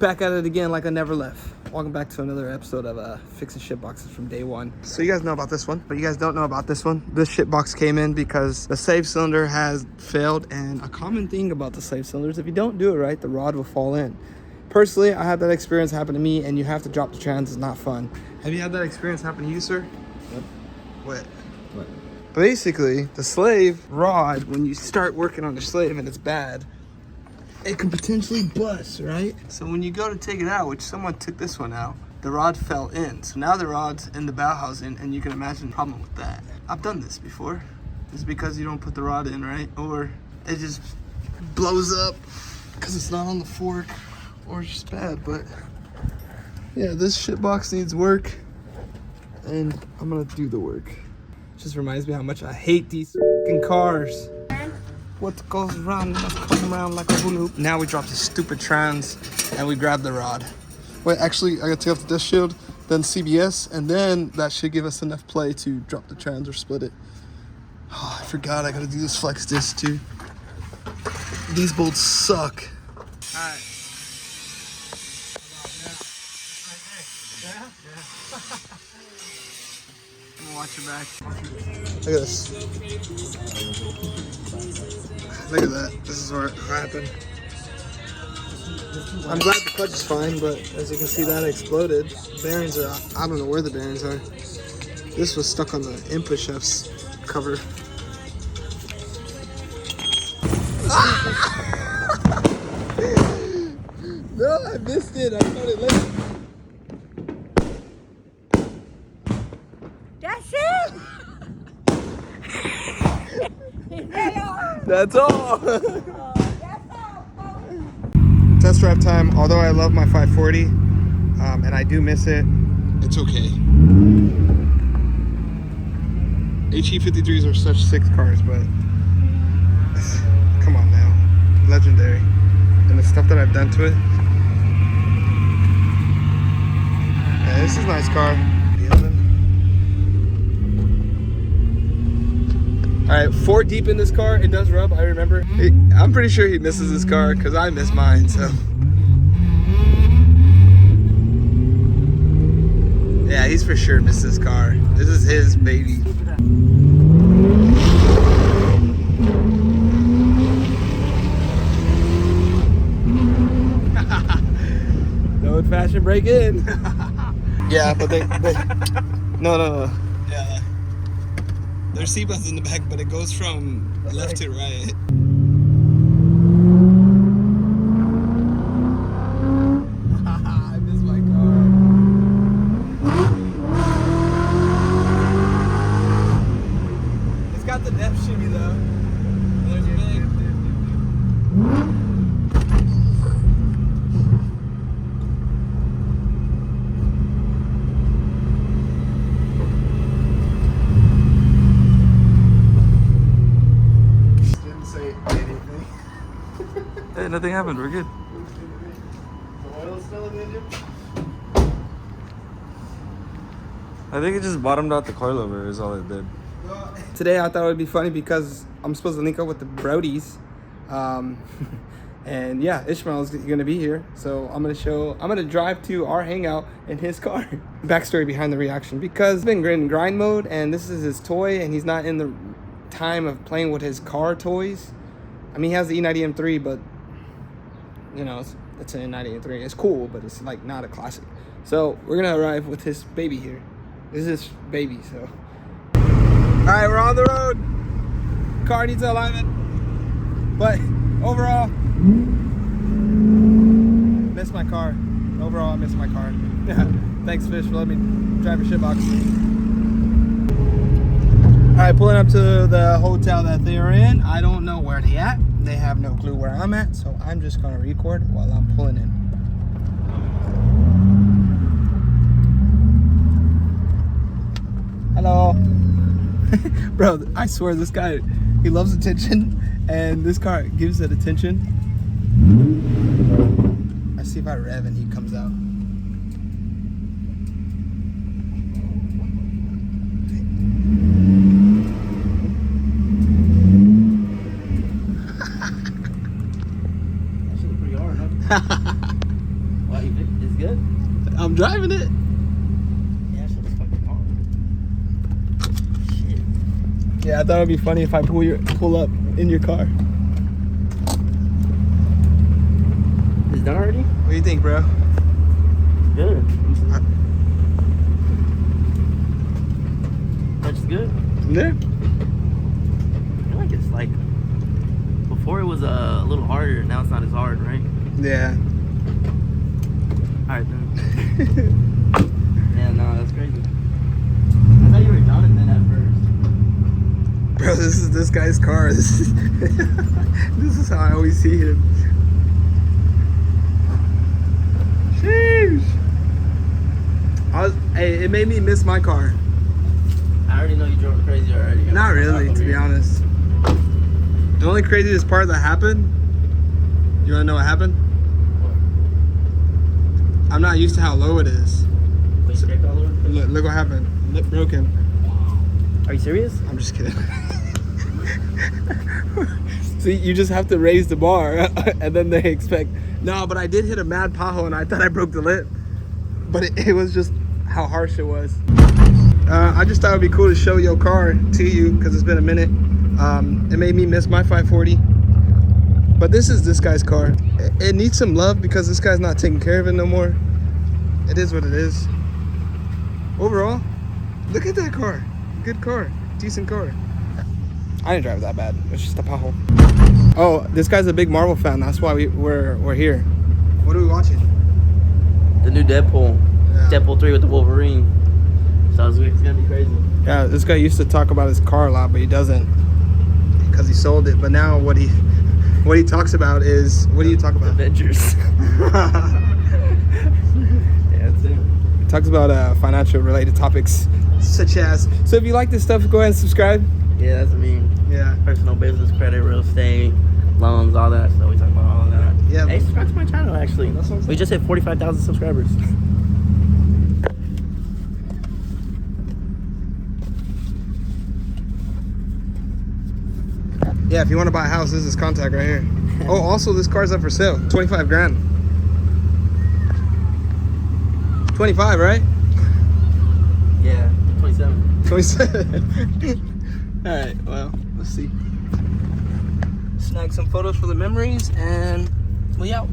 Back at it again like I never left. Welcome back to another episode of Fixing Shit Boxes from day one. So you guys know about this one, but you guys don't know about this one. This shit box came in because the save cylinder has failed, and a common thing about the save cylinders, if you don't do it right, the rod will fall in. Personally, I had that experience happen to me, and you have to drop the trans. It's not fun. Have you had that experience happen to you, sir? Yep. What? What? Basically, the slave rod, when you start working on the slave and it's bad, it can potentially bust, right? So when you go to take it out, which someone took this one out, the rod fell in. So now the rod's in the bow housing, and you can imagine the problem with that. I've done this before. It's because you don't put the rod in, right? Or it just blows up because it's not on the fork, or it's just bad. But yeah, this shit box needs work, and I'm gonna do the work. Just reminds me how much I hate these fucking cars. What goes around must come around like a hula hoop. Now we drop the stupid trans and we grab the rod. Wait, actually, I gotta take off the dust shield, then CBS, and then that should give us enough play to drop the trans or split it. Oh, I forgot I gotta do this flex disc too. These bolts suck. Alright. Watch your back. Look at this. Look at that. This is where it happened. I'm glad the clutch is fine, but as you can see, that exploded. Bearings are out. I don't know where the bearings are. This was stuck on the input shaft's cover. No, I missed it. I caught it late. That's it! That's all. That's all, folks. Test drive time. Although I love my 540, and I do miss it, it's okay. HE53s are such sick cars, but come on now, legendary. And the stuff that I've done to it. Yeah, this is a nice car. All right, 4 deep in this car, it does rub, I remember. I'm pretty sure he misses his car because I miss mine, so. Yeah, he's for sure missed his car. This is his baby. No old fashioned break in. Yeah, but they no. Yeah. There's seatbelts in the back, but it goes from left to right. I miss my car. It's got the depth shimmy though. There's big. Hey, nothing happened. We're good. The oil's still in the engine? I think it just bottomed out the coilover is all it did. Today I thought it would be funny because I'm supposed to link up with the Brodies. And yeah, Ishmael is gonna be here. So I'm gonna drive to our hangout in his car. Backstory behind the reaction, because he's been in grind mode and this is his toy and he's not in the time of playing with his car toys. I mean, he has the E90 M3, but you know, it's an E90 M3. It's cool, but it's like not a classic. So we're gonna arrive with his baby here. This is his baby, so. All right, we're on the road. Car needs alignment, but overall, miss my car. Overall, I miss my car. Thanks, Fish, for letting me drive your shit box. All right, pulling up to the hotel that they are in. I don't know where they at. They have no clue where I'm at, so I'm just gonna record while I'm pulling in. Hello. Bro, I swear this guy, he loves attention, and this car gives it attention. I see if I rev and he comes out. That shit's pretty hard, huh? good? I'm driving it. Yeah, shit was fucking hard. Shit. Yeah, I thought it'd be funny if I pull up in your car. Is it done already? What do you think, bro? Good. That's good. Yeah. I feel like it's like before it was a little harder. Now it's not as hard, right? Yeah. All right then. Yeah, no, that's crazy. I thought you were Jonathan at first. Bro, this is this guy's car. This is how I always see him. Sheesh. Hey, it made me miss my car. I already know you drove crazy already. Not really, to be honest. The only craziest part that happened, you wanna know what happened? I'm not used to how low it is. Wait, scraped all over the place? Look what happened. Lip broken. Are you serious? I'm just kidding. See, you just have to raise the bar and then they expect. No, but I did hit a mad pothole and I thought I broke the lip. But it was just how harsh it was. I just thought it'd be cool to show your car to you because it's been a minute. It made me miss my 540. But this is this guy's car. It needs some love because this guy's not taking care of it no more. It is what it is. Overall, look at that car. Good car. Decent car. I didn't drive that bad. It's just a pothole. Oh, this guy's a big Marvel fan. That's why we're here. What are we watching? The new Deadpool. Yeah. Deadpool 3 with the Wolverine. So it's gonna be crazy. Yeah, this guy used to talk about his car a lot, but he doesn't because he sold it. But now what he talks about is, what do you talk about? Avengers. Yeah, that's it. He talks about financial related topics such as. So if you like this stuff, go ahead and subscribe. Yeah, that's what I mean. Yeah. Personal business, credit, real estate, loans, all that. So we talk about all of that. Yeah. Hey, subscribe to my channel actually. That's what I'm saying. We just hit 45,000 subscribers. Yeah, if you want to buy a house, this is contact right here. Oh, also this car's up for sale. 25 grand. 25, right? Yeah, 27. 27. All right, well, let's see. Snag some photos for the memories and we out.